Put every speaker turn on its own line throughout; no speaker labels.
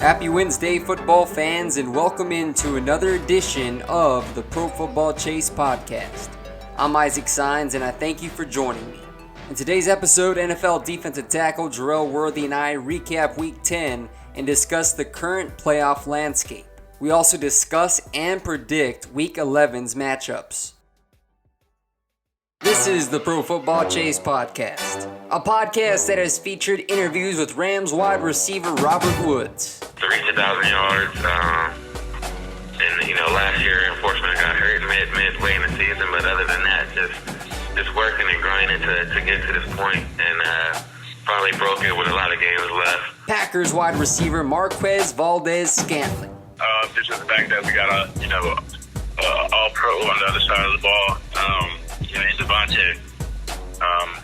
Happy Wednesday, football fans, and welcome into another edition of the Pro Football Chase Podcast. I'm Isaac Sines, and I thank you for joining me. In today's episode, NFL defensive tackle Jerel Worthy and I recap Week 10 and discuss the current playoff landscape. We also discuss and predict Week 11's matchups. This is the Pro Football Chase Podcast, a podcast that has featured interviews with Rams wide receiver Robert Woods.
To reach 1,000 yards, and last year, unfortunately, I got hurt midway in the season, but other than that, just working and grinding to get to this point, and finally broke it with a lot of games left.
Packers wide receiver Marquez Valdez-Scantling.
Just the fact that we got all pro on the other side of the ball, in Devontae.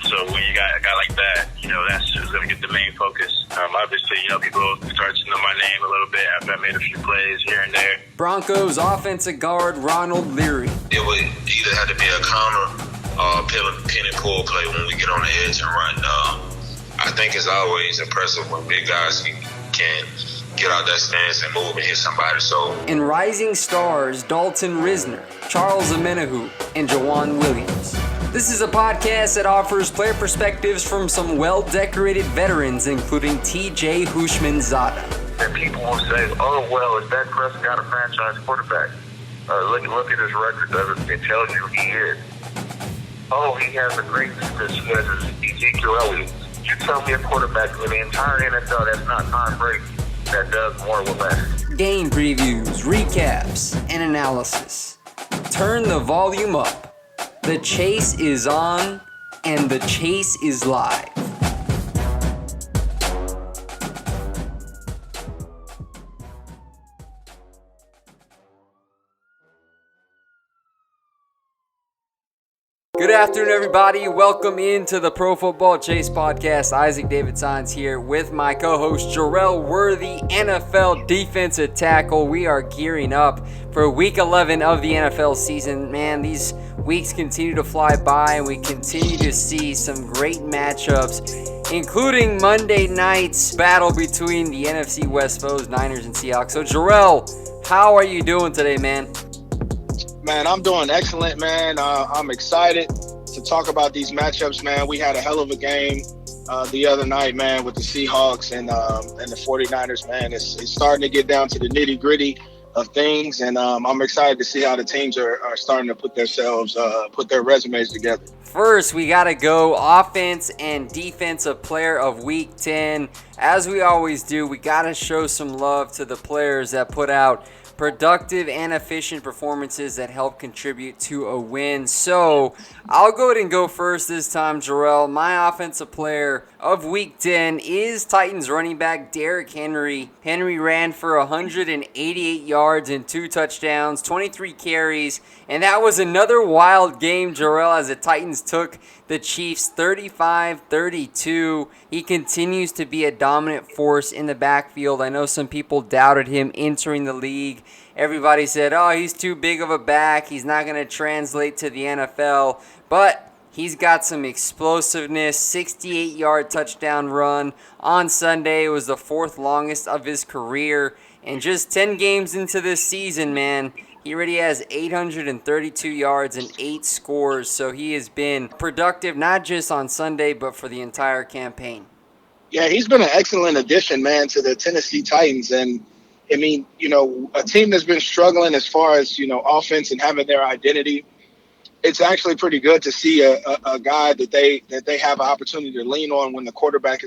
So when you got a guy like that, that's just going to get the main focus. Obviously, people start to know my name a little bit after I made a few plays here and there.
Broncos offensive guard Ronald Leary.
It would either have to be a counter or a pin and pull play when we get on the edge and run. I think it's always impressive when big guys can get out that stance and move and hit somebody.
And rising stars Dalton Risner, Charles Amenahu, and Jawan Williams. This is a podcast that offers player perspectives from some well-decorated veterans, including T.J. Houshmandzadeh.
And people will say, "Oh, well, is Dak Prescott a franchise quarterback? Look at his record. It tells you he is. Oh, he has a great because he has Ezekiel Elliott. You tell me a quarterback in the entire NFL that's not Tom Brady that does more with less."
Game previews, recaps, and analysis. Turn the volume up. The chase is on, and the chase is live. Good afternoon, everybody. Welcome into the Pro Football Chase Podcast. Isaac David Sines here with my co-host Jerel Worthy, NFL defensive tackle. We are gearing up for Week 11 of the NFL season. Man, these weeks continue to fly by, and we continue to see some great matchups, including Monday night's battle between the NFC West foes, Niners and Seahawks. So, Jerel, how are you doing today, man?
Man, I'm doing excellent, man. I'm excited to talk about these matchups, man. We had a hell of a game the other night, man, with the Seahawks and the 49ers, man. It's starting to get down to the nitty-gritty of things, and I'm excited to see how the teams are starting to put their resumes together.
First, we got to go offense and defensive player of Week 10. As we always do, we got to show some love to the players that put out productive and efficient performances that help contribute to a win. So I'll go ahead and go first this time, Jerel. My offensive player of Week 10 is Titans running back Derrick Henry. Henry ran for 188 yards and 2 touchdowns, 23 carries, and that was another wild game, Jerel, as the Titans took the Chiefs 35-32. He continues to be a dominant force in the backfield. I know some people doubted him entering the league. Everybody said, oh, he's too big of a back. He's not going to translate to the NFL. But he's got some explosiveness. 68-yard touchdown run on Sunday. It was the 4th longest of his career. And just 10 games into this season, man, he already has 832 yards and 8 scores, so he has been productive not just on Sunday, but for the entire campaign.
Yeah, he's been an excellent addition, man, to the Tennessee Titans. And, I mean, a team that's been struggling as far as, offense and having their identity, it's actually pretty good to see a guy that they have an opportunity to lean on when the quarterback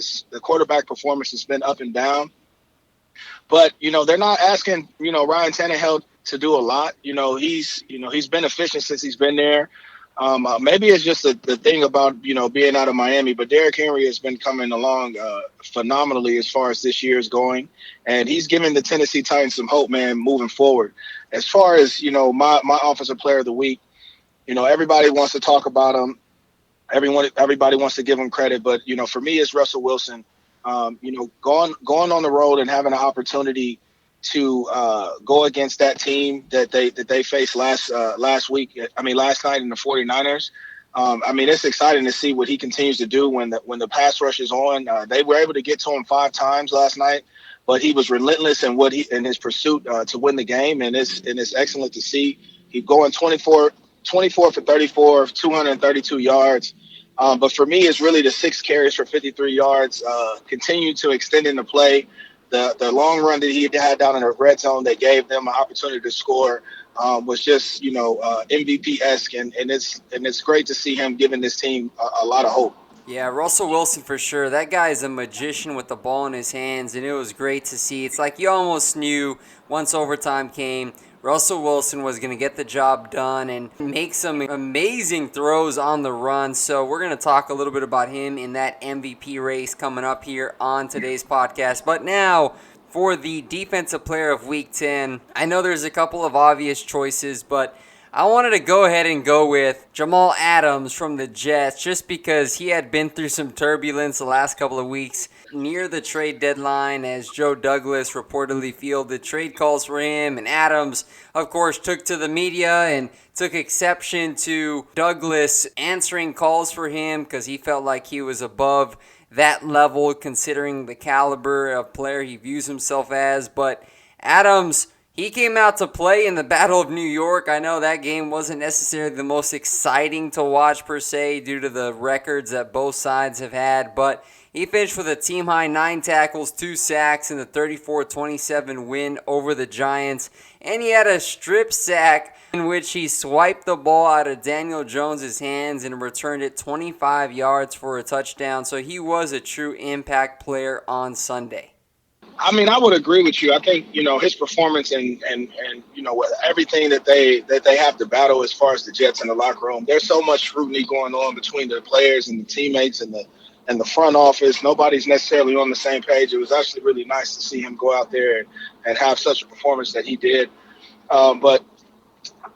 performance has been up and down. But, they're not asking, Ryan Tannehill to do a lot. He's been efficient since he's been there. Maybe it's just the thing about, being out of Miami, but Derrick Henry has been coming along phenomenally as far as this year is going. And he's giving the Tennessee Titans some hope, man, moving forward. As far as, my offensive player of the week, everybody wants to talk about him. Everybody wants to give him credit. But, for me, it's Russell Wilson. Going on the road and having an opportunity to go against that team that they faced last night in the 49ers. It's exciting to see what he continues to do when the pass rush is on. They were able to get to him 5 times last night, but he was relentless in his pursuit to win the game, and it's excellent to see. He's going 24 for 34, 232 yards. But for me, it's really the 6 carries for 53 yards. Continue to extend in the play. The long run that he had down in the red zone that gave them an opportunity to score was just MVP-esque, and it's great to see him giving this team a lot of hope.
Yeah, Russell Wilson for sure. That guy is a magician with the ball in his hands, and it was great to see. It's like you almost knew once overtime came, Russell Wilson was going to get the job done and make some amazing throws on the run. So we're going to talk a little bit about him in that MVP race coming up here on today's podcast. But now, for the Defensive Player of Week 10, I know there's a couple of obvious choices, but I wanted to go ahead and go with Jamal Adams from the Jets just because he had been through some turbulence the last couple of weeks near the trade deadline as Joe Douglas reportedly fielded trade calls for him. And Adams, of course, took to the media and took exception to Douglas answering calls for him because he felt like he was above that level considering the caliber of player he views himself as. But Adams, he came out to play in the Battle of New York. I know that game wasn't necessarily the most exciting to watch per se due to the records that both sides have had, but he finished with a team-high 9 tackles, 2 sacks in the 34-27 win over the Giants, and he had a strip sack in which he swiped the ball out of Daniel Jones' hands and returned it 25 yards for a touchdown, so he was a true impact player on Sunday.
I mean, I would agree with you. I think, his performance and everything that they have to battle as far as the Jets in the locker room. There's so much scrutiny going on between the players and the teammates and the front office. Nobody's necessarily on the same page. It was actually really nice to see him go out there and have such a performance that he did. But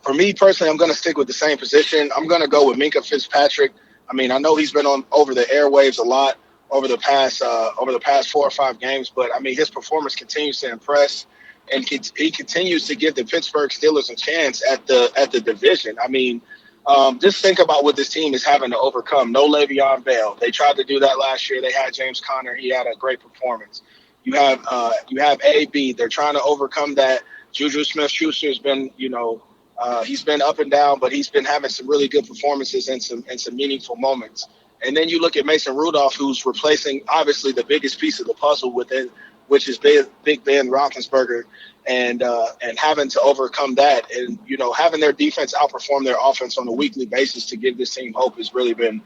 for me personally, I'm going to stick with the same position. I'm going to go with Minkah Fitzpatrick. I mean, I know he's been on over the airwaves a lot over the past 4 or 5 games, but I mean his performance continues to impress, and he continues to give the Pittsburgh Steelers a chance at the division. I mean, just think about what this team is having to overcome. No Le'Veon Bell. They tried to do that last year. They had James Conner. He had a great performance. You have AB. They're trying to overcome that. Juju Smith-Schuster has been he's been up and down, but he's been having some really good performances and some meaningful moments. And then you look at Mason Rudolph, who's replacing obviously the biggest piece of the puzzle within, which is Big Ben Roethlisberger, and having to overcome that, and having their defense outperform their offense on a weekly basis to give this team hope has really been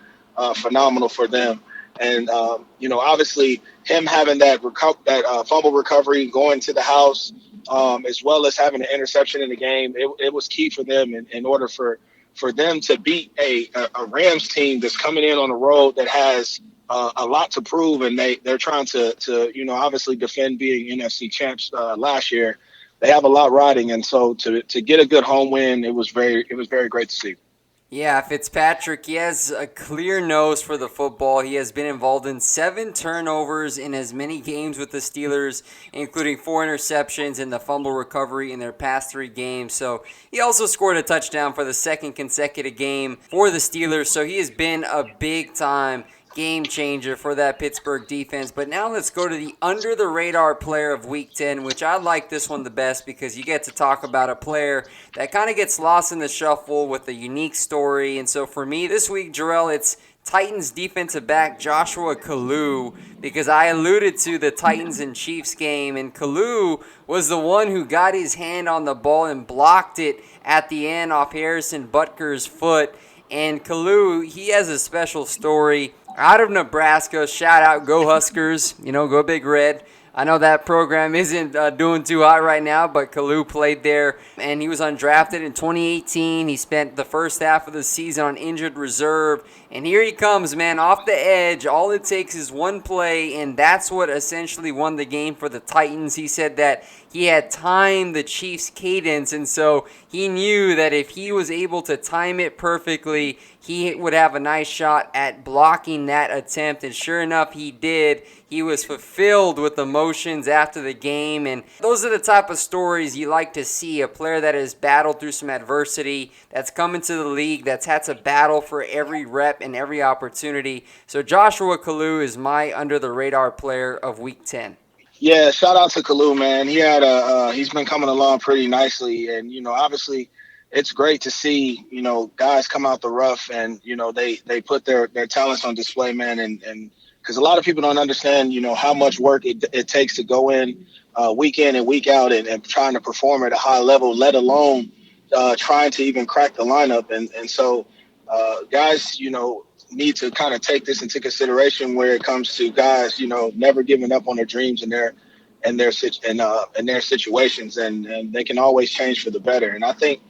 phenomenal for them. And obviously him having that fumble recovery, going to the house, as well as having an interception in the game, it was key for them in order for them to beat a Rams team that's coming in on the road that has a lot to prove, and they're trying to obviously defend being NFC champs last year. They have a lot riding, and so to get a good home win, it was very great to see.
Yeah, Fitzpatrick, he has a clear nose for the football. He has been involved in 7 turnovers in as many games with the Steelers, including 4 interceptions and the fumble recovery in their past 3 games. So he also scored a touchdown for the 2nd consecutive game for the Steelers. So he has been a big-time game changer for that Pittsburgh defense. But now let's go to the under-the-radar player of Week 10, which I like this one the best because you get to talk about a player that kind of gets lost in the shuffle with a unique story. And so for me this week, Jerel, it's Titans defensive back Joshua Kalu, because I alluded to the Titans and Chiefs game, and Kalu was the one who got his hand on the ball and blocked it at the end off Harrison Butker's foot. And Kalu, he has a special story out of Nebraska. Shout out, go Huskers, go Big Red. I know that program isn't doing too hot right now, but Kalu played there, and he was undrafted in 2018. He spent the first half of the season on injured reserve, and here he comes, man, off the edge. All it takes is one play, and that's what essentially won the game for the Titans. He said that he had timed the Chiefs' cadence, and so he knew that if he was able to time it perfectly, he would have a nice shot at blocking that attempt, and sure enough, he did. He was fulfilled with emotions after the game, and those are the type of stories you like to see. A player that has battled through some adversity, that's come into the league, that's had to battle for every rep and every opportunity. So Joshua Kalu is my under-the-radar player of Week 10.
Yeah, shout out to Kalu, man. He's been coming along pretty nicely, and obviously, it's great to see guys come out the rough, and they put their talents on display, man, and because a lot of people don't understand how much work it takes to go week in and week out, and trying to perform at a high level, let alone trying to even crack the lineup, and so guys, need to kind of take this into consideration where it comes to guys, never giving up on their dreams and their situations, and they can always change for the better. And I think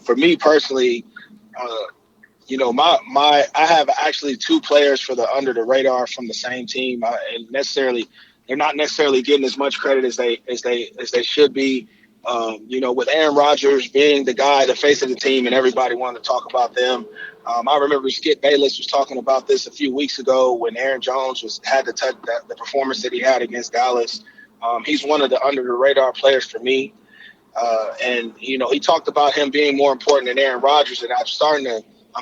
for me personally, uh, I have actually two players for the under the radar from the same team, and they're not necessarily getting as much credit as they should be. With Aaron Rodgers being the face of the team, and everybody wanted to talk about them. I remember Skip Bayless was talking about this a few weeks ago when Aaron Jones had to touch the performance that he had against Dallas. He's one of the under the radar players for me. And he talked about him being more important than Aaron Rodgers, and I'm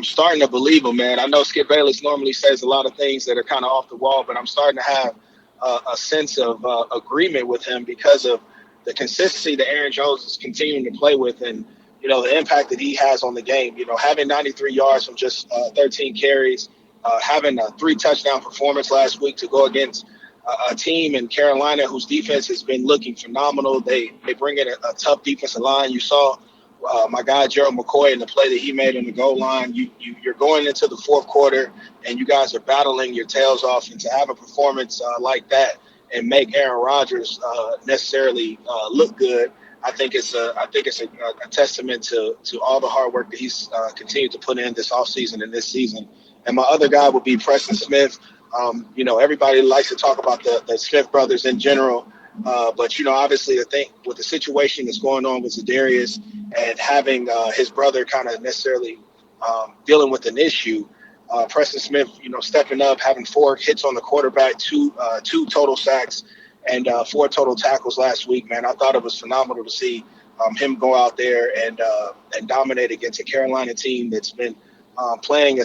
starting to believe him, man. I know Skip Bayless normally says a lot of things that are kind of off the wall, but I'm starting to have a sense of agreement with him because of the consistency that Aaron Jones is continuing to play with, and the impact that he has on the game. Having 93 yards from just 13 carries, having a 3-touchdown performance last week to go against a team in Carolina whose defense has been looking phenomenal. They bring in a tough defensive line. You saw my guy Jerel McCoy in the play that he made on the goal line. You're going into the fourth quarter and you guys are battling your tails off, and to have a performance like that and make Aaron Rodgers necessarily look good, I think it's a testament to all the hard work that he's continued to put in this offseason and this season. And my other guy would be Preston Smith. Everybody likes to talk about the Smith brothers in general, but obviously I think with the situation that's going on with Za'Darius and having his brother kind of necessarily dealing with an issue, Preston Smith, stepping up, having 4 hits on the quarterback, two total sacks, and 4 total tackles last week. Man, I thought it was phenomenal to see him go out there and dominate against a Carolina team that's been playing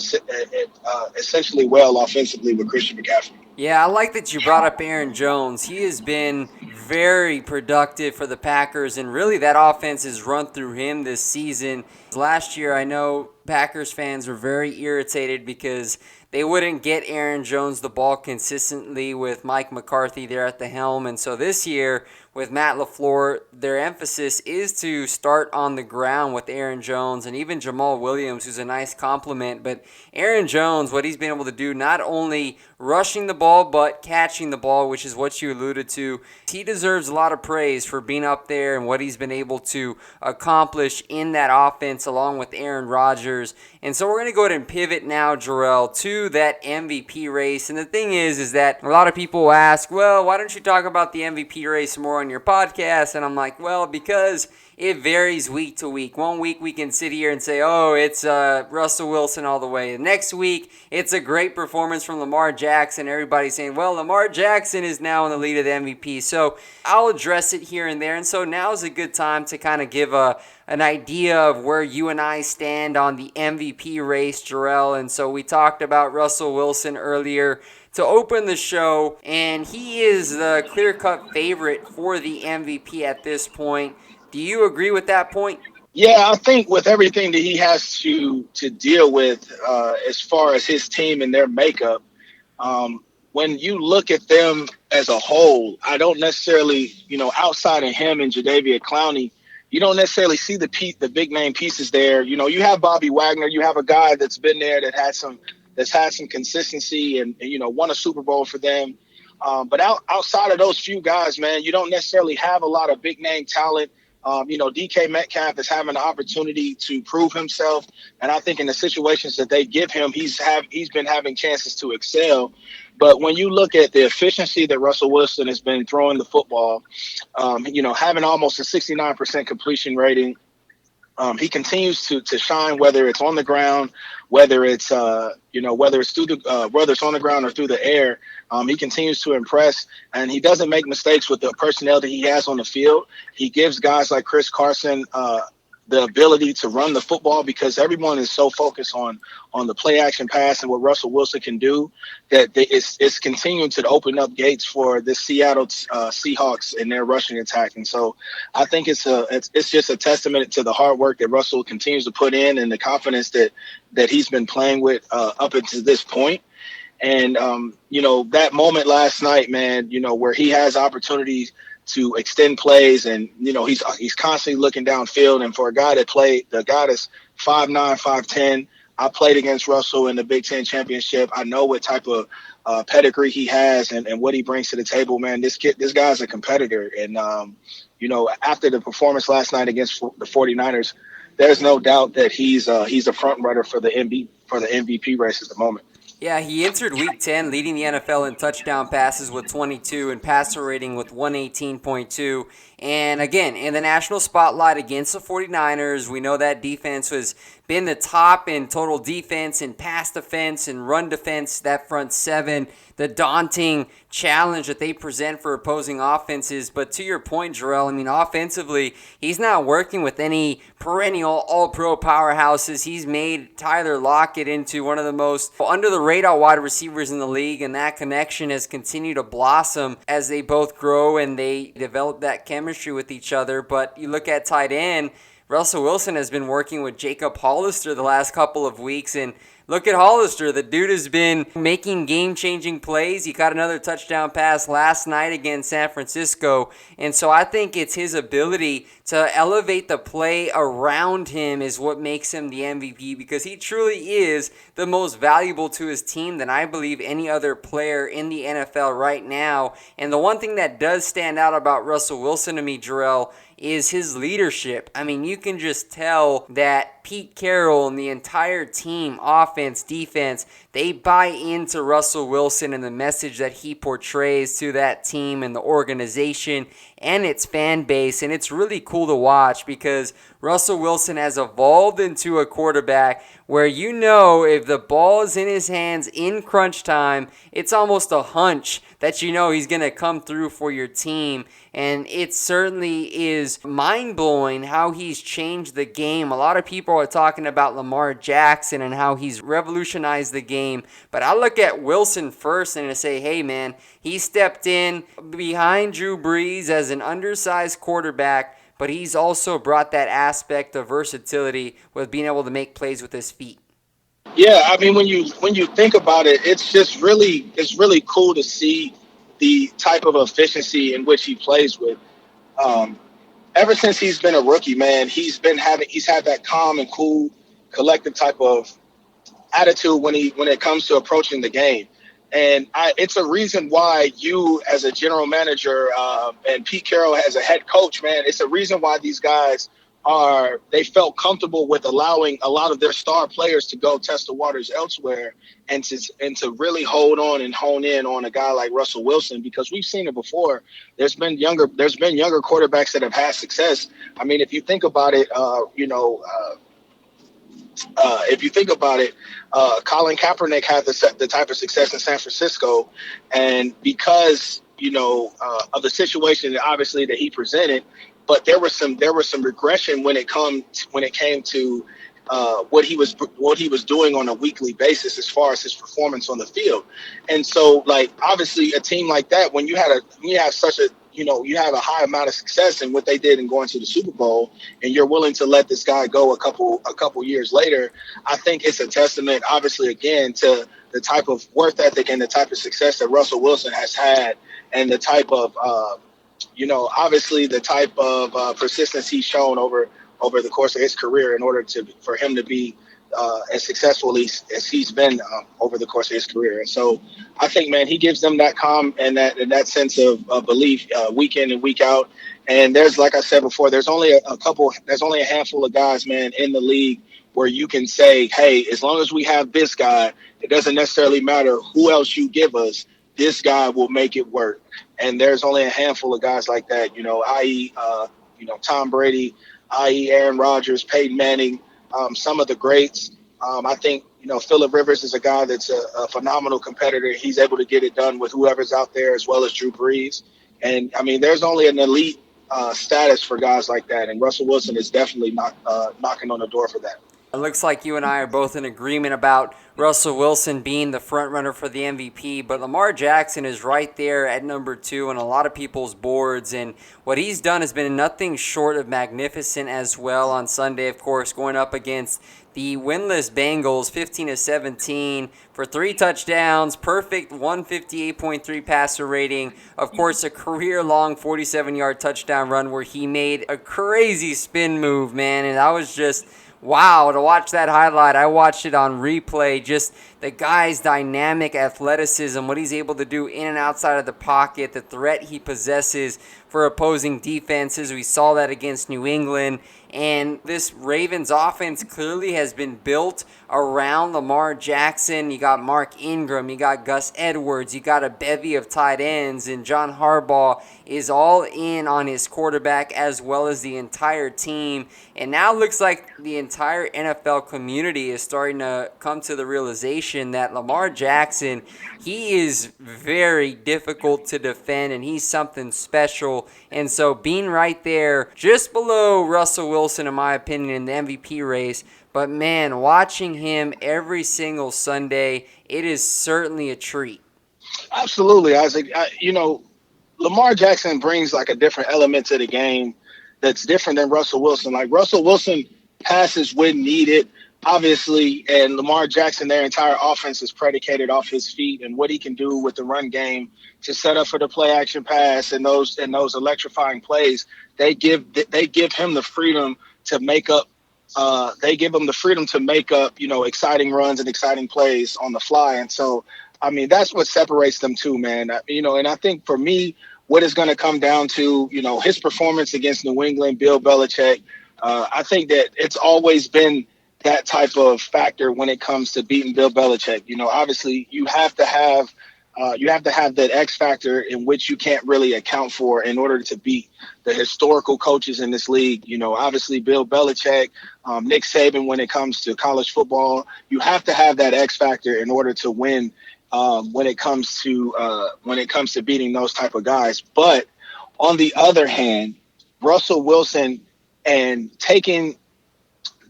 essentially well offensively with Christian McCaffrey.
Yeah, I like that you brought up Aaron Jones. He has been very productive for the Packers, and really that offense has run through him this season. Last year, I know Packers fans were very irritated because they wouldn't get Aaron Jones the ball consistently with Mike McCarthy there at the helm. And so this year, with Matt LaFleur, their emphasis is to start on the ground with Aaron Jones and even Jamal Williams, who's a nice compliment. But Aaron Jones, what he's been able to do, not only rushing the ball, but catching the ball, which is what you alluded to. He deserves a lot of praise for being up there and what he's been able to accomplish in that offense along with Aaron Rodgers. And so we're going to go ahead and pivot now, Jerel, to that MVP race. And the thing is that a lot of people ask, well, why don't you talk about the MVP race more on your podcast? And I'm like, well, because it varies week to week. One week we can sit here and say, oh, it's Russell Wilson all the way. The next week, it's a great performance from Lamar Jackson. Everybody's saying, well, Lamar Jackson is now in the lead of the MVP. So I'll address it here and there. And so now is a good time to kind of give an idea of where you and I stand on the MVP race, Jerel. And so we talked about Russell Wilson earlier to open the show, and he is the clear-cut favorite for the MVP at this point. Do you agree with that point?
Yeah, I think with everything that he has to deal with as far as his team and their makeup, when you look at them as a whole, I don't necessarily, outside of him and Jadeveon Clowney, you don't necessarily see the big name pieces there. You have Bobby Wagner, you have a guy that's been there that's had some consistency and won a Super Bowl for them. But outside of those few guys, man, you don't necessarily have a lot of big name talent. DK Metcalf is having the opportunity to prove himself, and I think in the situations that they give him, he's been having chances to excel. But when you look at the efficiency that Russell Wilson has been throwing the football, having almost a 69% completion rating, he continues to shine, whether it's on the ground, whether it's on the ground or through the air. He continues to impress, and he doesn't make mistakes with the personnel that he has on the field. He gives guys like Chris Carson the ability to run the football, because everyone is so focused on the play action pass and what Russell Wilson can do, that it's continuing to open up gates for the Seattle Seahawks in their rushing attack. And so I think it's just a testament to the hard work that Russell continues to put in and the confidence that he's been playing with up until this point. And, that moment last night, man, where he has opportunities to extend plays, and he's constantly looking downfield. And for a guy that's 5'9", 5'10", I played against Russell in the Big Ten championship. I know what type of pedigree he has and what he brings to the table, man. This guy's a competitor. And after the performance last night against the 49ers, there's no doubt that he's a front runner for the MVP race at the moment.
Yeah, he entered Week 10 leading the NFL in touchdown passes with 22 and passer rating with 118.2. And again, in the national spotlight against the 49ers, we know that defense has been the top in total defense and pass defense and run defense, that front seven, the daunting challenge that they present for opposing offenses. But to your point, Jerel, offensively, he's not working with any perennial all-pro powerhouses. He's made Tyler Lockett into one of the most under-the-radar wide receivers in the league, and that connection has continued to blossom as they both grow and they develop that chemistry with each other. But you look at tight end, Russell Wilson has been working with Jacob Hollister the last couple of weeks, and look at Hollister. The dude has been making game-changing plays. He caught another touchdown pass last night against San Francisco. And so I think it's his ability to elevate the play around him is what makes him the MVP, because he truly is the most valuable to his team than I believe any other player in the NFL right now. And the one thing that does stand out about Russell Wilson to me, Jerel, is his leadership. You can just tell that Pete Carroll and the entire team, offense, defense, they buy into Russell Wilson and the message that he portrays to that team and the organization and its fan base. And it's really cool to watch because Russell Wilson has evolved into a quarterback where if the ball is in his hands in crunch time, it's almost a hunch that he's going to come through for your team. And it certainly is mind-blowing how he's changed the game. A lot of people are talking about Lamar Jackson and how he's revolutionized the game. But I look at Wilson first and I say, hey, man, he stepped in behind Drew Brees as an undersized quarterback, but he's also brought that aspect of versatility with being able to make plays with his feet.
Yeah, when you think about it, it's really cool to see the type of efficiency in which he plays with. Ever since he's been a rookie, man, he's had that calm and cool, collective type of attitude when it comes to approaching the game. And it's a reason why you, as a general manager, and Pete Carroll as a head coach, man, it's a reason why these guys they felt comfortable with allowing a lot of their star players to go test the waters elsewhere and to really hold on and hone in on a guy like Russell Wilson, because we've seen it before. There's been younger quarterbacks that have had success. If you think about it, Colin Kaepernick had the type of success in San Francisco, and because of the situation that obviously that he presented, but there was some regression when it came to what he was doing on a weekly basis as far as his performance on the field. And so, obviously, a team like that, when you have a high amount of success in what they did in going to the Super Bowl, and you're willing to let this guy go a couple years later, I think it's a testament, obviously, again, to the type of work ethic and the type of success that Russell Wilson has had, and the type of obviously the type of persistence he's shown over the course of his career in order for him to be as successful as he's been over the course of his career. And so I think, man, he gives them that calm and that sense of belief week in and week out. And there's, like I said before, there's only a handful of guys, man, in the league where you can say, hey, as long as we have this guy, it doesn't necessarily matter who else you give us, this guy will make it work. And there's only a handful of guys like that, i.e., Tom Brady, i.e., Aaron Rodgers, Peyton Manning, some of the greats. I think, Phillip Rivers is a guy that's a phenomenal competitor. He's able to get it done with whoever's out there, as well as Drew Brees. And, there's only an elite status for guys like that, and Russell Wilson is definitely not knocking on the door for that.
It looks like you and I are both in agreement about Russell Wilson being the front runner for the MVP, but Lamar Jackson is right there at number 2 on a lot of people's boards, and what he's done has been nothing short of magnificent as well on Sunday, of course, going up against the winless Bengals, 15-17 for 3 touchdowns, perfect 158.3 passer rating. Of course, a career-long 47-yard touchdown run where he made a crazy spin move, man, and that was just wow, to watch that highlight. I watched it on replay. Just the guy's dynamic athleticism, what he's able to do in and outside of the pocket, the threat he possesses for opposing defenses. We saw that against New England. And this Ravens offense clearly has been built around Lamar Jackson. You got Mark Ingram, you got Gus Edwards, you got a bevy of tight ends, and John Harbaugh is all in on his quarterback as well as the entire team. And now it looks like the entire NFL community is starting to come to the realization that Lamar Jackson, he is very difficult to defend, and he's something special. And so being right there just below Russell Wilson, in my opinion, in the MVP race, but man, watching him every single Sunday, it is certainly a treat.
Absolutely, Isaac. Lamar Jackson brings like a different element to the game that's different than Russell Wilson. Like Russell Wilson passes when needed, obviously, and Lamar Jackson, their entire offense is predicated off his feet and what he can do with the run game to set up for the play action pass and those electrifying plays. They give him the freedom to make up. Exciting runs and exciting plays on the fly. And so, I mean, that's what separates them too, man. And I think for me, what is going to come down to, his performance against New England, Bill Belichick. I think that it's always been that type of factor when it comes to beating Bill Belichick. Obviously you have to have that X factor in which you can't really account for in order to beat the historical coaches in this league. Obviously Bill Belichick, Nick Saban, when it comes to college football, you have to have that X factor in order to win when it comes to beating those type of guys. But on the other hand, Russell Wilson and taking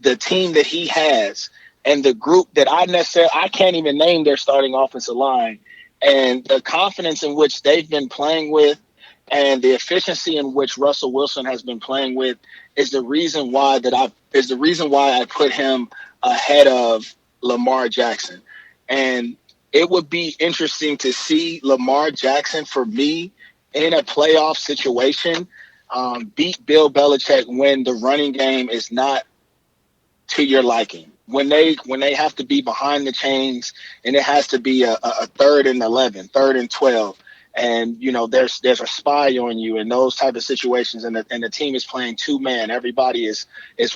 the team that he has and the group that I can't even name their starting offensive line, and the confidence in which they've been playing with and the efficiency in which Russell Wilson has been playing with is the reason why I put him ahead of Lamar Jackson. And it would be interesting to see Lamar Jackson, for me, in a playoff situation, beat Bill Belichick when the running game is not to your liking. When they have to be behind the chains and it has to be a 3rd and 11, 3rd and 12, and there's a spy on you and those type of situations, and the team is playing 2-man. Everybody is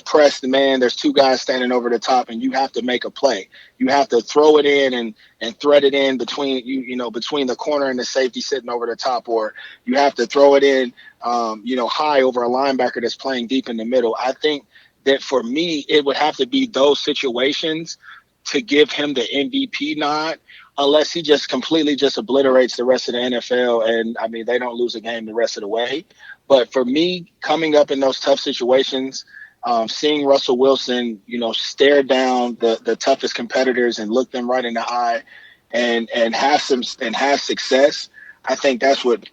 pressed, man. There's 2 guys standing over the top, and you have to make a play. You have to throw it in and thread it in between between the corner and the safety sitting over the top, or you have to throw it in high over a linebacker that's playing deep in the middle. I think that for me, it would have to be those situations to give him the MVP nod, unless he just completely just obliterates the rest of the NFL. And I mean, they don't lose a game the rest of the way. But for me, coming up in those tough situations, seeing Russell Wilson, stare down the toughest competitors and look them right in the eye and have success, I think that's what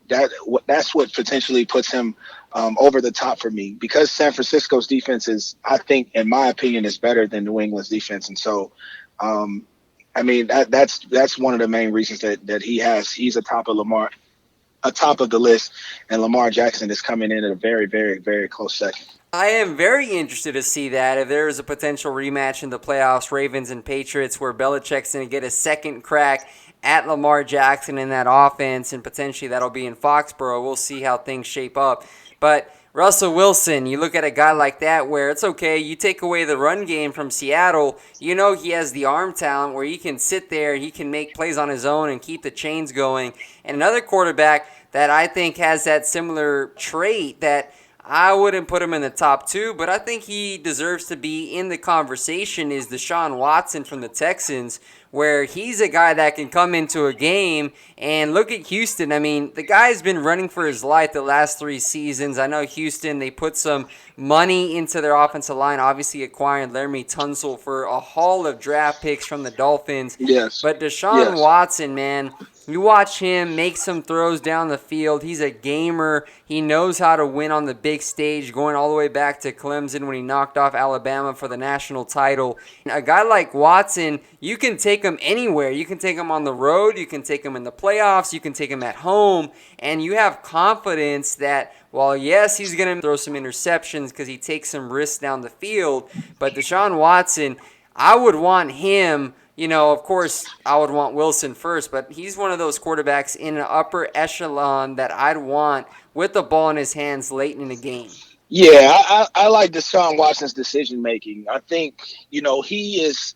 potentially puts him over the top for me, because San Francisco's defense is, I think, in my opinion, is better than New England's defense. And so, that's one of the main reasons that he's atop of the list, and Lamar Jackson is coming in at a very, very, very close second.
I am very interested to see that if there is a potential rematch in the playoffs, Ravens and Patriots, where Belichick's going to get a second crack at Lamar Jackson in that offense, and potentially that'll be in Foxborough. We'll see how things shape up. But Russell Wilson, you look at a guy like that where it's okay, you take away the run game from Seattle, he has the arm talent where he can sit there, he can make plays on his own and keep the chains going. And another quarterback that I think has that similar trait that I wouldn't put him in the top 2, but I think he deserves to be in the conversation is Deshaun Watson from the Texans, where he's a guy that can come into a game and look at Houston. I mean, the guy's been running for his life the last 3 seasons. I know Houston, they put some money into their offensive line, obviously acquiring Laramie Tunsil for a haul of draft picks from the Dolphins.
Yes.
But Deshaun Watson, man, you watch him make some throws down the field. He's a gamer. He knows how to win on the big stage, going all the way back to Clemson when he knocked off Alabama for the national title. A guy like Watson, you can take him anywhere. You can take him on the road. You can take him in the playoffs. You can take him at home. And you have confidence that, while yes, he's going to throw some interceptions because he takes some risks down the field, but Deshaun Watson, I would want him. You know, of course, I would want Wilson first, but he's one of those quarterbacks in an upper echelon that I'd want with the ball in his hands late in the game.
Yeah, I like Deshaun Watson's decision making. I think, you know, he is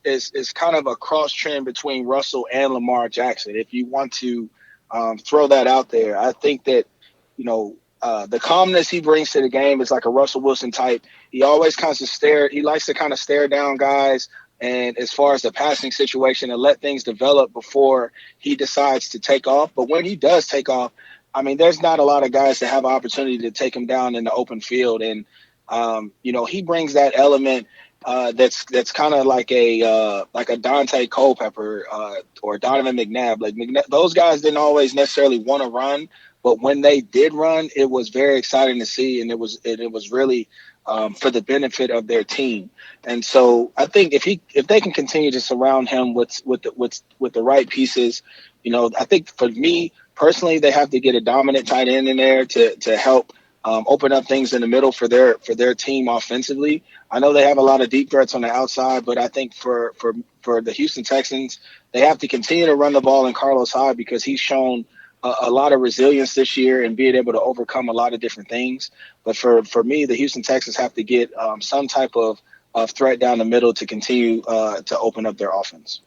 kind of a cross trend between Russell and Lamar Jackson. If you want to throw that out there, I think that, you know, the calmness he brings to the game is like a Russell Wilson type. He always kind of he likes to kind of stare down guys. And as far as the passing situation, and let things develop before he decides to take off. But when he does take off, I mean, there's not a lot of guys that have an opportunity to take him down in the open field. And, you know, he brings that element that's kind of like a Dante Culpepper or Donovan McNabb. Like those guys didn't always necessarily want to run, but when they did run, it was very exciting to see, and it was really for the benefit of their team. And so I think if they can continue to surround him with the right pieces, you know, I think for me personally, they have to get a dominant tight end in there to help open up things in the middle for their team offensively. I know they have a lot of deep threats on the outside, but I think for the Houston Texans, they have to continue to run the ball in Carlos Hyde because he's shown a lot of resilience this year and being able to overcome a lot of different things. But for me, the Houston Texans have to get some type of threat down the middle to continue to open up their offense.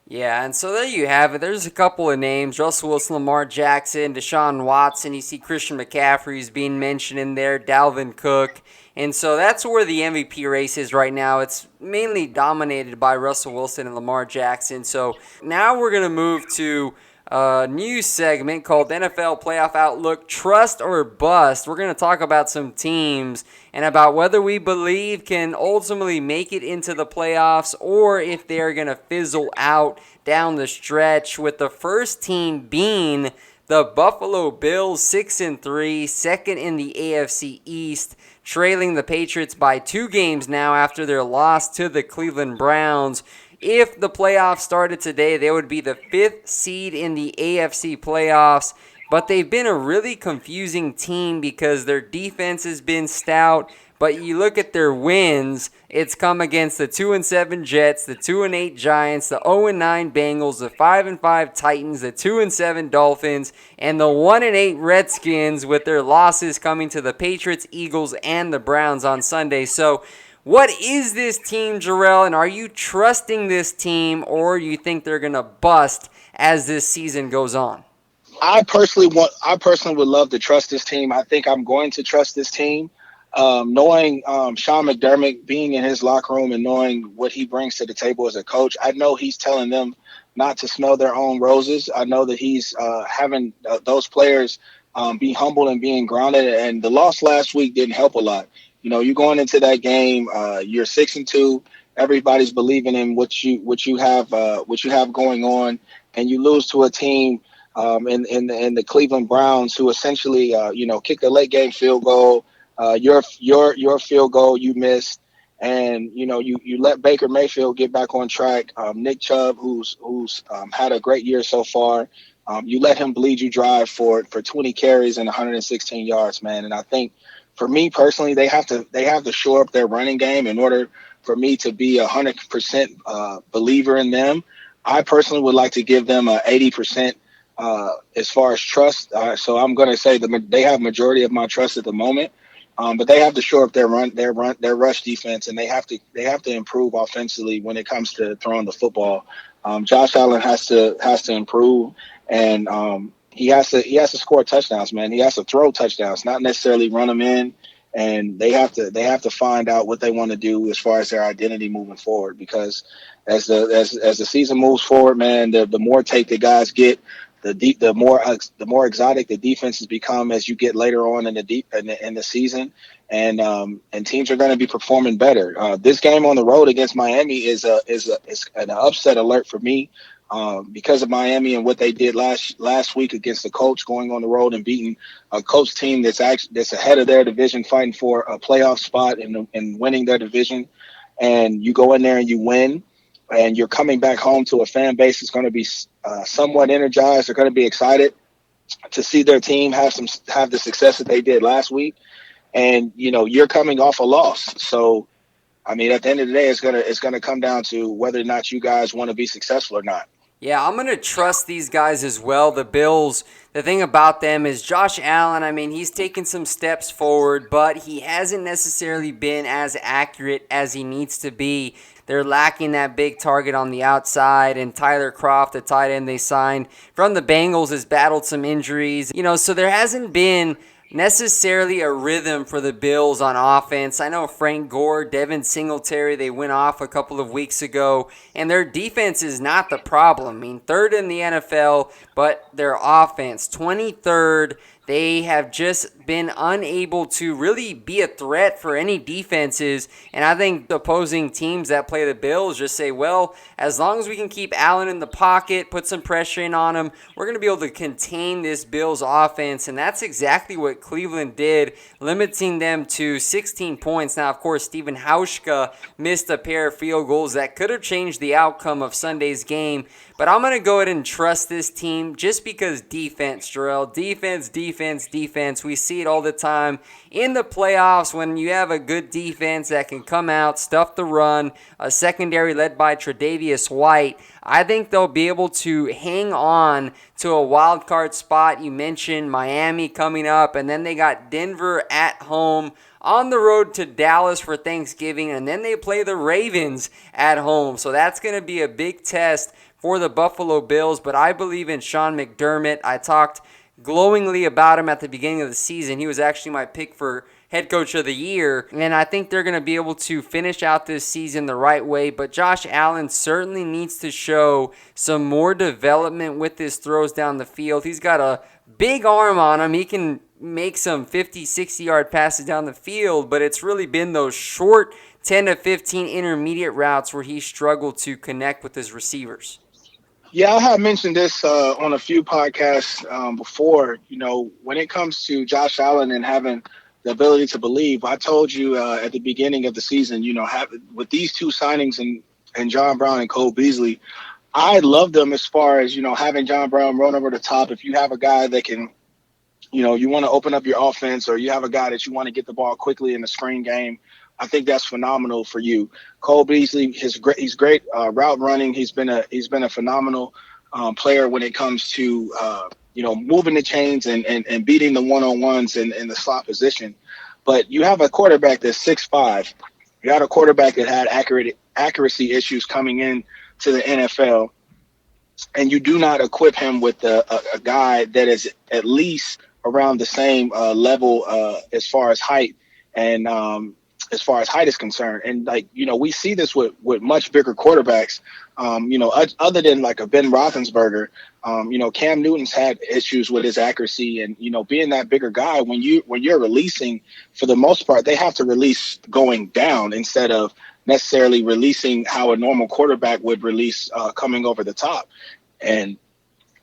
Yeah, and so there you have it. There's a couple of names: Russell Wilson, Lamar Jackson, Deshaun Watson. You see Christian McCaffrey's being mentioned in there, Dalvin Cook. And so that's where the MVP race is right now. It's mainly dominated by Russell Wilson and Lamar Jackson. So now we're going to move to a new segment called NFL Playoff Outlook, Trust or Bust. We're going to talk about some teams and about whether we believe can ultimately make it into the playoffs or if they're going to fizzle out down the stretch, with the first team being the Buffalo Bills, 6-3, second in the AFC East, trailing the Patriots by 2 games now after their loss to the Cleveland Browns. If the playoffs started today, they would be the 5th seed in the AFC playoffs. But they've been a really confusing team because their defense has been stout. But you look at their wins, it's come against the 2-7 Jets, the 2-8 Giants, the 0-9 Bengals, the 5-5 Titans, the 2-7 Dolphins, and the 1-8 Redskins, with their losses coming to the Patriots, Eagles, and the Browns on Sunday. So what is this team, Jerel, and are you trusting this team, or you think they're going to bust as this season goes on?
I personally would love to trust this team. I think I'm going to trust this team. Knowing Sean McDermott, being in his locker room and knowing what he brings to the table as a coach, I know he's telling them not to smell their own roses. I know that he's having those players be humble and being grounded, and the loss last week didn't help a lot. You know, you're going into that game, you're 6-2. Everybody's believing in what you have going on, and you lose to a team in the Cleveland Browns, who essentially kicked a late game field goal. Your field goal you missed, and you let Baker Mayfield get back on track. Nick Chubb, who's had a great year so far, you let him bleed you dry for 20 carries and 116 yards, man. And I think, for me personally, they have to shore up their running game in order for me to be 100% believer in them. I personally would like to give them 80% as far as trust. So I'm going to say they have majority of my trust at the moment. But they have to shore up their rush defense, and they have to improve offensively when it comes to throwing the football. Josh Allen has to improve, and he has to score touchdowns, man. He has to throw touchdowns, not necessarily run them in. and they have to find out what they want to do as far as their identity moving forward. Because as the season moves forward, man, the more tape the guys get, the more exotic the defenses become as you get later on in the season, and teams are going to be performing better. This game on the road against Miami is an upset alert for me. Because of Miami and what they did last week against the Colts, going on the road and beating a Colts team that's ahead of their division, fighting for a playoff spot and winning their division, and you go in there and you win, and you're coming back home to a fan base that's going to be somewhat energized. They're going to be excited to see their team have the success that they did last week, and you're coming off a loss. So, I mean, at the end of the day, it's gonna come down to whether or not you guys want to be successful or not.
Yeah, I'm going to trust these guys as well. The Bills, the thing about them is Josh Allen, I mean, he's taken some steps forward, but he hasn't necessarily been as accurate as he needs to be. They're lacking that big target on the outside, and Tyler Kroft, the tight end they signed from the Bengals, has battled some injuries. So there hasn't been necessarily a rhythm for the Bills on offense. I know Frank Gore, Devin Singletary, they went off a couple of weeks ago, and their defense is not the problem. I mean, third in the NFL, but their offense, 23rd. They have just been unable to really be a threat for any defenses. And I think the opposing teams that play the Bills just say, well, as long as we can keep Allen in the pocket, put some pressure in on him, we're going to be able to contain this Bills offense. And that's exactly what Cleveland did, limiting them to 16 points. Now, of course, Stephen Hauschka missed a pair of field goals that could have changed the outcome of Sunday's game. But I'm going to go ahead and trust this team just because defense, Jerel. Defense. We see it all the time in the playoffs when you have a good defense that can come out, stuff the run, a secondary led by Tre'Davious White. I think they'll be able to hang on to a wild card spot. You mentioned Miami coming up, and then they got Denver at home, on the road to Dallas for Thanksgiving, and then they play the Ravens at home. So that's going to be a big test for the Buffalo Bills, but I believe in Sean McDermott. I talked glowingly about him at the beginning of the season. He was actually my pick for head coach of the year, and I think they're going to be able to finish out this season the right way, but Josh Allen certainly needs to show some more development with his throws down the field. He's got a big arm on him. He can make some 50, 60-yard passes down the field, but it's really been those short 10 to 15 intermediate routes where he struggled to connect with his receivers.
Yeah, I have mentioned this on a few podcasts before. When it comes to Josh Allen and having the ability to believe, I told you at the beginning of the season, with these two signings and John Brown and Cole Beasley, I love them as far as, having John Brown run over the top. If you have a guy that can, you want to open up your offense, or you have a guy that you want to get the ball quickly in the screen game, I think that's phenomenal for you. Cole Beasley, he's great route running. He's been a phenomenal player when it comes to moving the chains and beating the one-on-ones in the slot position. But you have a quarterback that's 6'5". You got a quarterback that had accuracy issues coming in to the NFL, and you do not equip him with a guy that is at least around the same level as far as height and as far as height is concerned. And we see this with much bigger quarterbacks, other than like a Ben Roethlisberger. Cam Newton's had issues with his accuracy, and being that bigger guy, when you're releasing, for the most part, they have to release going down instead of necessarily releasing how a normal quarterback would release coming over the top. And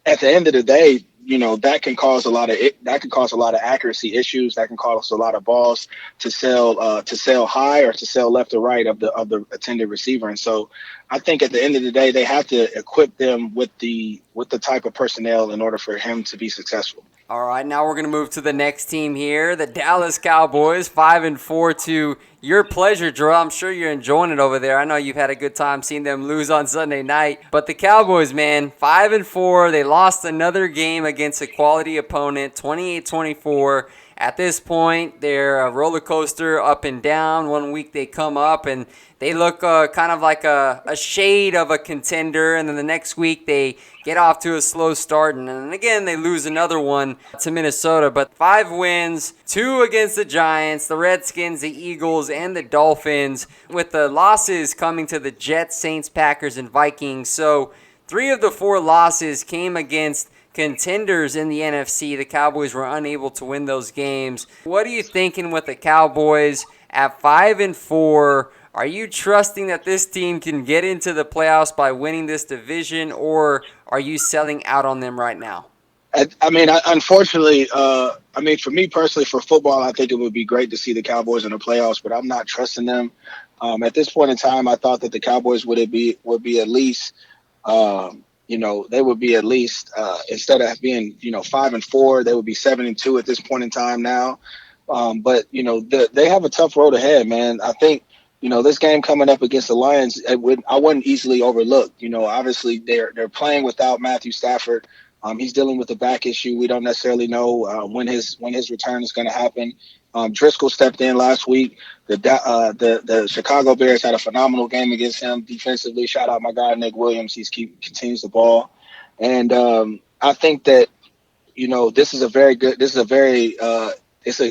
at the end of the day, that can cause a lot of accuracy issues. That can cause a lot of balls to sail high or to sail left or right of the intended receiver. And so I think at the end of the day, they have to equip them with the type of personnel in order for him to be successful.
All right, now we're going to move to the next team here, the Dallas Cowboys, 5-4 to your pleasure, Jerel. I'm sure you're enjoying it over there. I know you've had a good time seeing them lose on Sunday night. But the Cowboys, man, 5-4. They lost another game against a quality opponent, 28-24, At this point, they're a roller coaster up and down. One week they come up and they look kind of like a shade of a contender, and then the next week they get off to a slow start, and then again they lose another one to Minnesota. But 5 wins, 2 against the Giants, the Redskins, the Eagles, and the Dolphins, with the losses coming to the Jets, Saints, Packers, and Vikings. So 3 of the 4 losses came against contenders in the NFC. The Cowboys were unable to win those games. What are you thinking with the Cowboys at 5-4? Are you trusting that this team can get into the playoffs by winning this division, or are you selling out on them right now?
Unfortunately, for me personally, for football, I think it would be great to see the Cowboys in the playoffs, but I'm not trusting them. At this point in time, I thought that the Cowboys would be at least, they would be at least instead of being 5-4, they would be 7-2 at this point in time now. But they have a tough road ahead, man. I think. This game coming up against the Lions, I wouldn't easily overlook. Obviously they're playing without Matthew Stafford. He's dealing with a back issue. We don't necessarily know when his return is going to happen. Driscoll stepped in last week. The Chicago Bears had a phenomenal game against him defensively. Shout out my guy Nick Williams. He continues the ball, and I think that this is a very good. This is a very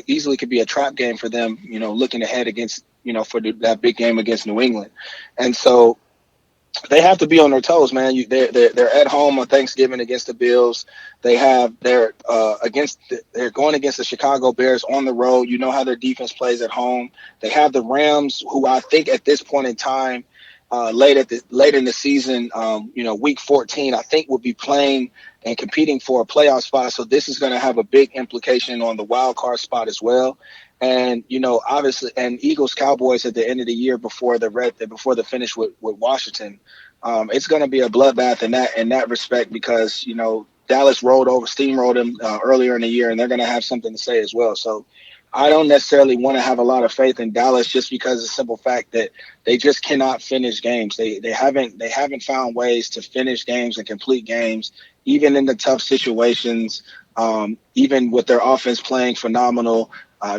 easily could be a trap game for them. Looking ahead against. For that big game against New England. And so they have to be on their toes, man. They're at home on Thanksgiving against the Bills. They're going against the Chicago Bears on the road. You know how their defense plays at home. They have the Rams, who I think at this point in time, late in the season, week 14, I think will be playing and competing for a playoff spot. So this is going to have a big implication on the wild card spot as well. And, obviously, and Eagles Cowboys at the end of the year before the finish with Washington, it's going to be a bloodbath in that respect because, Dallas steamrolled them earlier in the year, and they're going to have something to say as well. So I don't necessarily want to have a lot of faith in Dallas just because of the simple fact that they just cannot finish games. They haven't found ways to finish games and complete games, even in the tough situations, even with their offense playing phenomenal.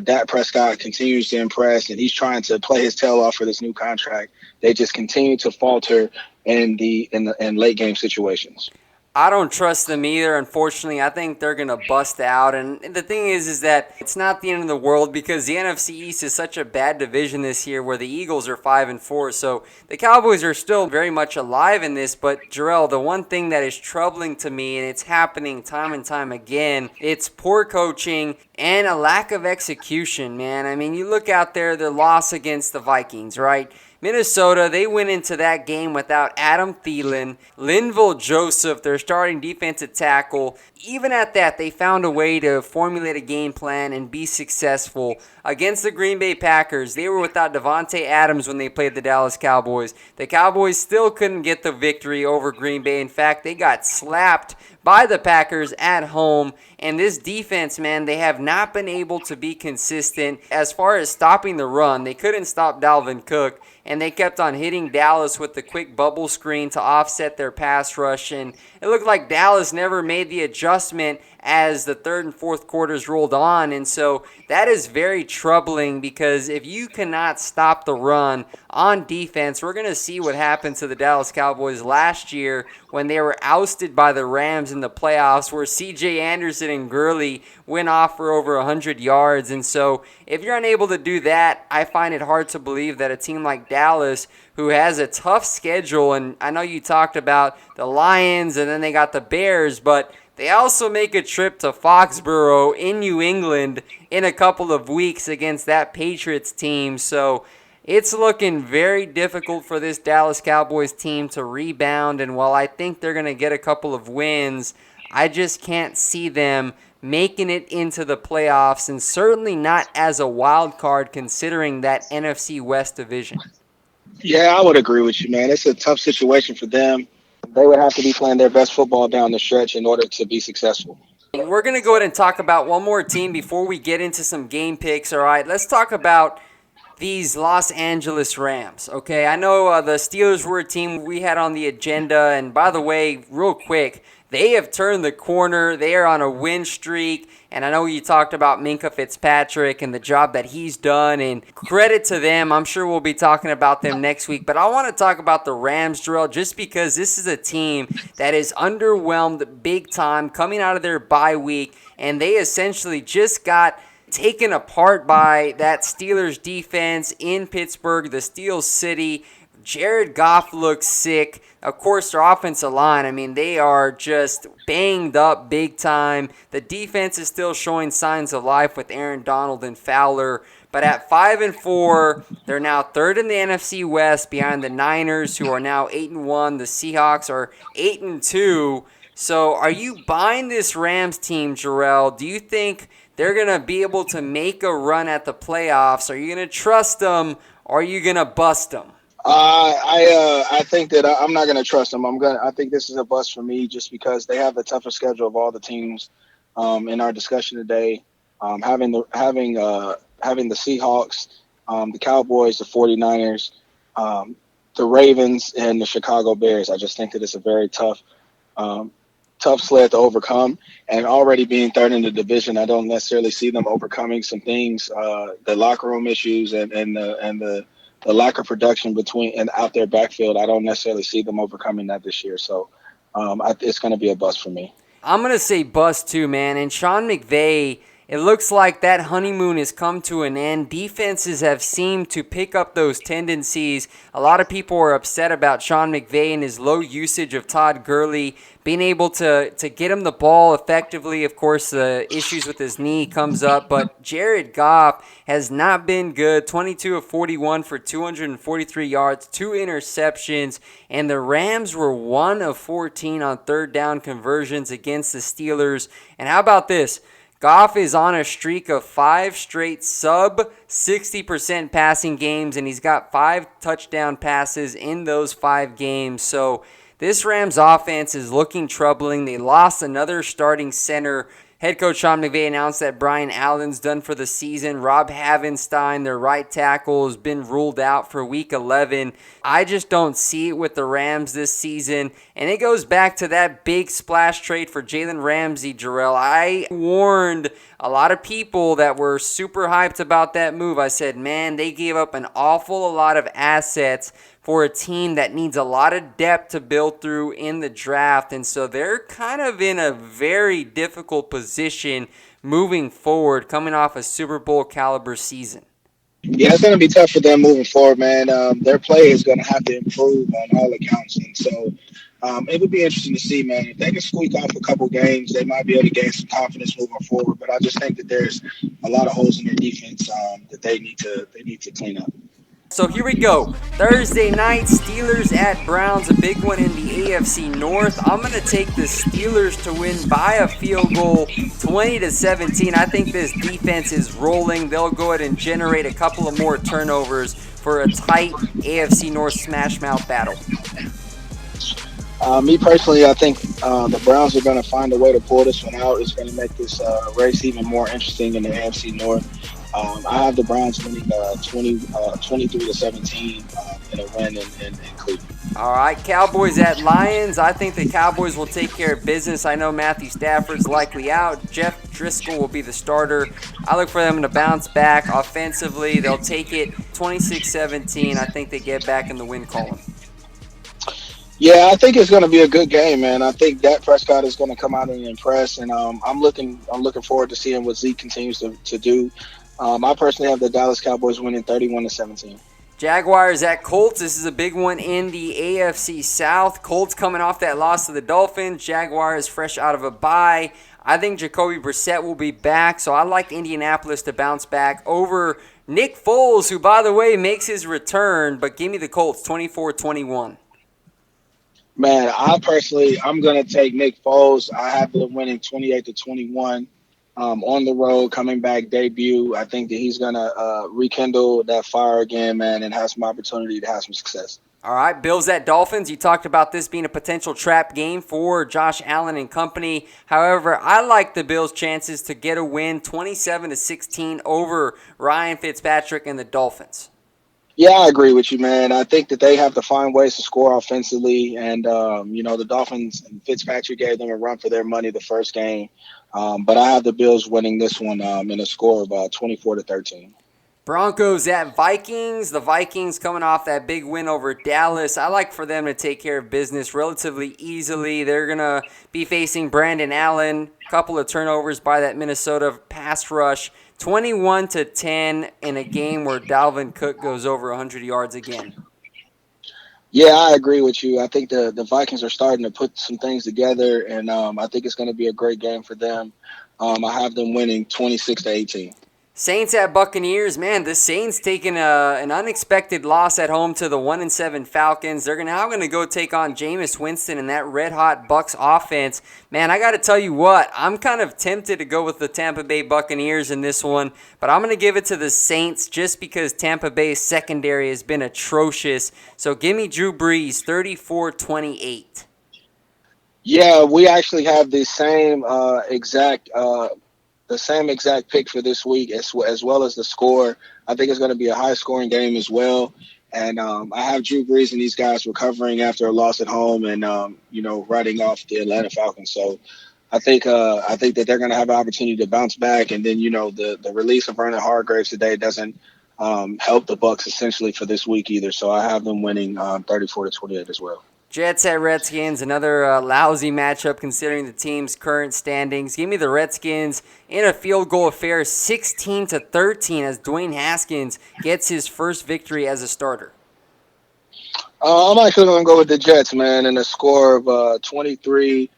Dak Prescott continues to impress, and he's trying to play his tail off for this new contract. They just continue to falter in late game situations.
I don't trust them either, unfortunately. I think they're going to bust out. And the thing is that it's not the end of the world because the NFC East is such a bad division this year where the Eagles are 5-4. So the Cowboys are still very much alive in this. But, Jerel, the one thing that is troubling to me, and it's happening time and time again, it's poor coaching and a lack of execution, man. I mean, you look out there, the loss against the Vikings, right? Minnesota, they went into that game without Adam Thielen, Linval Joseph, their starting defensive tackle. Even at that, they found a way to formulate a game plan and be successful. Against the Green Bay Packers, they were without Devontae Adams when they played the Dallas Cowboys. The Cowboys still couldn't get the victory over Green Bay. In fact, they got slapped by the Packers at home. And this defense, man, they have not been able to be consistent as far as stopping the run. They couldn't stop Dalvin Cook, and they kept on hitting Dallas with the quick bubble screen to offset their pass rush. And it looked like Dallas never made the adjustment as the third and fourth quarters rolled on. And so that is very troubling because if you cannot stop the run on defense, we're going to see what happened to the Dallas Cowboys last year when they were ousted by the Rams in the playoffs, where C.J. Anderson and Gurley went off for over 100 yards. And so if you're unable to do that, I find it hard to believe that a team like Dallas, who has a tough schedule, and I know you talked about the Lions and then they got the Bears, but they also make a trip to Foxborough in New England in a couple of weeks against that Patriots team. So it's looking very difficult for this Dallas Cowboys team to rebound. And while I think they're going to get a couple of wins, I just can't see them making it into the playoffs, and certainly not as a wild card considering that NFC West division.
Yeah, I would agree with you, man. It's a tough situation for them. They would have to be playing their best football down the stretch in order to be successful.
We're going to go ahead and talk about one more team before we get into some game picks. All right, let's talk about these Los Angeles Rams, okay? I know the Steelers were a team we had on the agenda, and by the way, real quick, they have turned the corner. They are on a win streak, and I know you talked about Minkah Fitzpatrick and the job that he's done, and credit to them. I'm sure we'll be talking about them next week, but I want to talk about the Rams, Jerel, just because this is a team that is underwhelmed big time coming out of their bye week, and they essentially just got taken apart by that Steelers defense in Pittsburgh, the Steel City. Jared Goff looks sick. Of course, their offensive line, I mean, they are just banged up big time. The defense is still showing signs of life with Aaron Donald and Fowler. But at 5-4, they're now third in the NFC West behind the Niners, who are now 8-1. The Seahawks are 8-2. So are you buying this Rams team, Jerel? Do you think they're going to be able to make a run at the playoffs? Are you going to trust them, or are you going to bust them?
I think that I'm not going to trust them. I think this is a bust for me just because they have the toughest schedule of all the teams in our discussion today. Having the Seahawks, the Cowboys, the 49ers, the Ravens, and the Chicago Bears. I just think that it's a very tough sled to overcome. And already being third in the division, I don't necessarily see them overcoming some things, the locker room issues and the lack of production between and out their backfield. I don't necessarily see them overcoming that this year. So it's going to be a bust for me.
I'm going to say bust too, man. And Sean McVay, it looks like that honeymoon has come to an end. Defenses have seemed to pick up those tendencies. A lot of people are upset about Sean McVay and his low usage of Todd Gurley, being able to get him the ball effectively. Of course, the issues with his knee comes up, but Jared Goff has not been good. 22 of 41 for 243 yards, 2 interceptions, and the Rams were 1 of 14 on third down conversions against the Steelers. And how about this? Goff is on a streak of 5 straight sub-60% passing games, and he's got 5 touchdown passes in those 5 games. So this Rams offense is looking troubling. They lost another starting center. Head coach Sean McVay announced that Brian Allen's done for the season. Rob Havenstein, their right tackle, has been ruled out for Week 11. I just don't see it with the Rams this season. And it goes back to that big splash trade for Jalen Ramsey, Jerel. I warned a lot of people that were super hyped about that move. I said, man, they gave up an awful lot of assets for a team that needs a lot of depth to build through in the draft. And so they're kind of in a very difficult position moving forward, coming off a Super Bowl caliber season.
Yeah, it's going to be tough for them moving forward, man. Their play is going to have to improve on all accounts. And so it would be interesting to see, man. If they can squeak off a couple games, they might be able to gain some confidence moving forward. But I just think that there's a lot of holes in their defense that they need to clean up.
So here we go. Thursday night, Steelers at Browns, a big one in the AFC North. I'm going to take the Steelers to win by a field goal, 20-17. I think this defense is rolling. They'll go ahead and generate a couple of more turnovers for a tight AFC North smash-mouth battle.
Me personally, I think the Browns are going to find a way to pull this one out. It's going to make this race even more interesting in the AFC North. I have the Browns winning 23-17 in a win in Cleveland.
All right, Cowboys at Lions. I think the Cowboys will take care of business. I know Matthew Stafford's likely out. Jeff Driscoll will be the starter. I look for them to bounce back offensively. They'll take it 26-17. I think they get back in the win column.
Yeah, I think it's going to be a good game, man. I think Dak Prescott is going to come out and impress, and I'm looking forward to seeing what Zeke continues to do. I personally have the Dallas Cowboys winning 31-17.
Jaguars at Colts. This is a big one in the AFC South. Colts coming off that loss to the Dolphins. Jaguars fresh out of a bye. I think Jacoby Brissett will be back, so I like Indianapolis to bounce back over Nick Foles, who, by the way, makes his return. But give me the Colts, 24-21.
Man, I'm going to take Nick Foles. I have them winning 28-21 on the road, coming back debut. I think that he's going to rekindle that fire again, man, and have some opportunity to have some success.
All right, Bills at Dolphins. You talked about this being a potential trap game for Josh Allen and company. However, I like the Bills' chances to get a win 27-16 over Ryan Fitzpatrick and the Dolphins.
Yeah, I agree with you, man. I think that they have to find ways to score offensively, and the Dolphins and Fitzpatrick gave them a run for their money the first game, but I have the Bills winning this one in a score of 24-13.
Broncos at Vikings. The Vikings coming off that big win over Dallas. I like for them to take care of business relatively easily. They're going to be facing Brandon Allen. A couple of turnovers by that Minnesota pass rush. 21-10 in a game where Dalvin Cook goes over 100 yards again.
Yeah, I agree with you. I think the Vikings are starting to put some things together, and I think it's going to be a great game for them. I have them winning 26-18.
Saints at Buccaneers. Man, the Saints taking an unexpected loss at home to the 1-7 Falcons. They're now going to go take on Jameis Winston and that red-hot Bucs offense. Man, I got to tell you what, I'm kind of tempted to go with the Tampa Bay Buccaneers in this one, but I'm going to give it to the Saints just because Tampa Bay's secondary has been atrocious. So give me Drew Brees, 34-28.
Yeah, we actually have the same exact pick for this week as well as the score. I think it's going to be a high-scoring game as well. And I have Drew Brees and these guys recovering after a loss at home and, riding off the Atlanta Falcons. So I think that they're going to have an opportunity to bounce back. And then, the release of Vernon Hargreaves today doesn't help the Bucs essentially for this week either. So I have them winning 34-28 as well.
Jets at Redskins, another lousy matchup considering the team's current standings. Give me the Redskins in a field goal affair, 16-13, as Dwayne Haskins gets his first victory as a starter.
I'm actually going to go with the Jets, man, in a score of 23-10,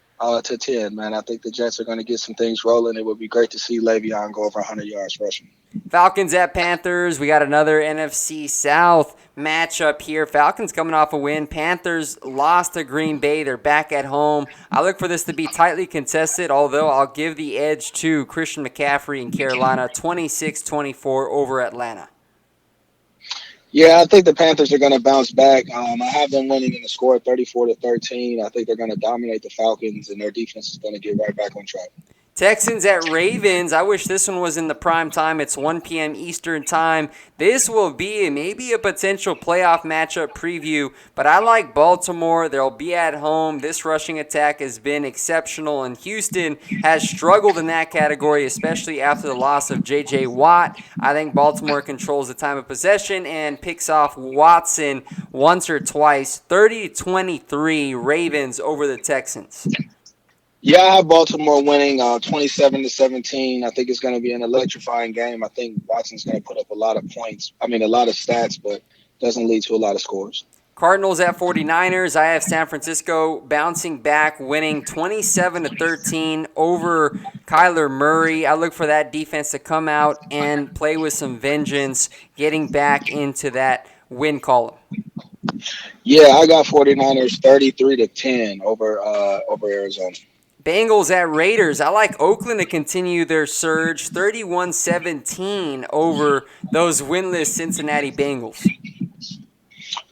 man. I think the Jets are going to get some things rolling. It would be great to see Le'Veon go over 100 yards rushing.
Falcons at Panthers. We got another NFC South matchup here. Falcons coming off a win. Panthers lost to Green Bay. They're back at home. I look for this to be tightly contested, although I'll give the edge to Christian McCaffrey in Carolina, 26-24 over Atlanta.
Yeah, I think the Panthers are going to bounce back. I have them winning in the score of 34-13. I think they're going to dominate the Falcons, and their defense is going to get right back on track.
Texans at Ravens. I wish this one was in the prime time. It's 1 p.m. Eastern time. This will be maybe a potential playoff matchup preview, but I like Baltimore. They'll be at home. This rushing attack has been exceptional, and Houston has struggled in that category, especially after the loss of J.J. Watt. I think Baltimore controls the time of possession and picks off Watson once or twice. 30-23 Ravens over the Texans.
Yeah, I have Baltimore winning 27-17. I think it's going to be an electrifying game. I think Watson's going to put up a lot of points. I mean, a lot of stats, but doesn't lead to a lot of scores.
Cardinals at 49ers. I have San Francisco bouncing back, winning 27-13 over Kyler Murray. I look for that defense to come out and play with some vengeance, getting back into that win column.
Yeah, I got 49ers 33-10 over Arizona.
Bengals at Raiders. I like Oakland to continue their surge, 31-17 over those winless Cincinnati Bengals.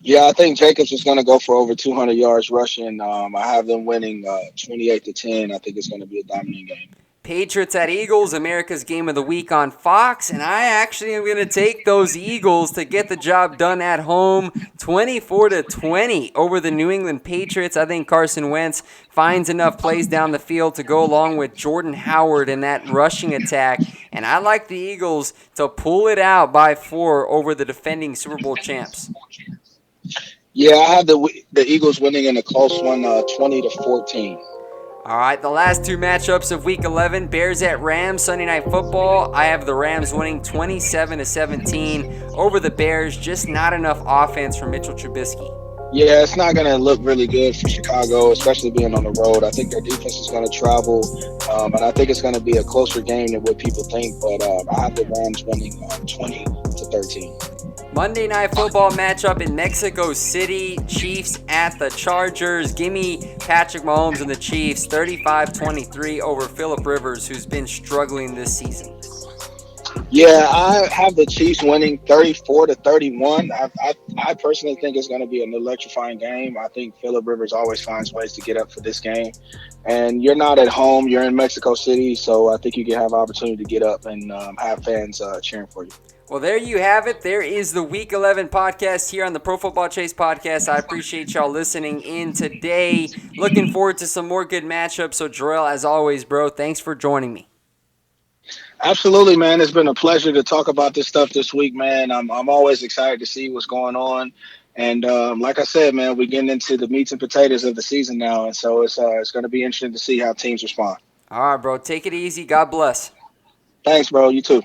Yeah, I think Jacobs is going to go for over 200 yards rushing. I have them winning 28-10. I think it's going to be a dominant game.
Patriots at Eagles, America's Game of the Week on Fox, and I actually am going to take those Eagles to get the job done at home, 24-20 over the New England Patriots. I think Carson Wentz finds enough plays down the field to go along with Jordan Howard in that rushing attack, and I like the Eagles to pull it out by 4 over the defending Super Bowl champs.
Yeah, I have the Eagles winning in a close one, 20-14.
All right, the last two matchups of Week 11, Bears at Rams, Sunday Night Football. I have the Rams winning 27-17 over the Bears. Just not enough offense from Mitchell Trubisky.
Yeah, it's not going to look really good for Chicago, especially being on the road. I think their defense is going to travel, and I think it's going to be a closer game than what people think. But I have the Rams winning 20-13.
Monday Night Football matchup in Mexico City, Chiefs at the Chargers. Give me Patrick Mahomes and the Chiefs, 35-23 over Phillip Rivers, who's been struggling this season.
Yeah, I have the Chiefs winning 34-31. I personally think it's going to be an electrifying game. I think Phillip Rivers always finds ways to get up for this game. And you're not at home. You're in Mexico City, so I think you can have an opportunity to get up and have fans cheering for you.
Well, there you have it. There is the Week 11 podcast here on the Pro Football Chase Podcast. I appreciate y'all listening in today. Looking forward to some more good matchups. So, Jerel, as always, bro, thanks for joining me.
Absolutely, man. It's been a pleasure to talk about this stuff this week, man. I'm always excited to see what's going on. And like I said, man, we're getting into the meats and potatoes of the season now. And so it's going to be interesting to see how teams respond.
All right, bro. Take it easy. God bless.
Thanks, bro. You too.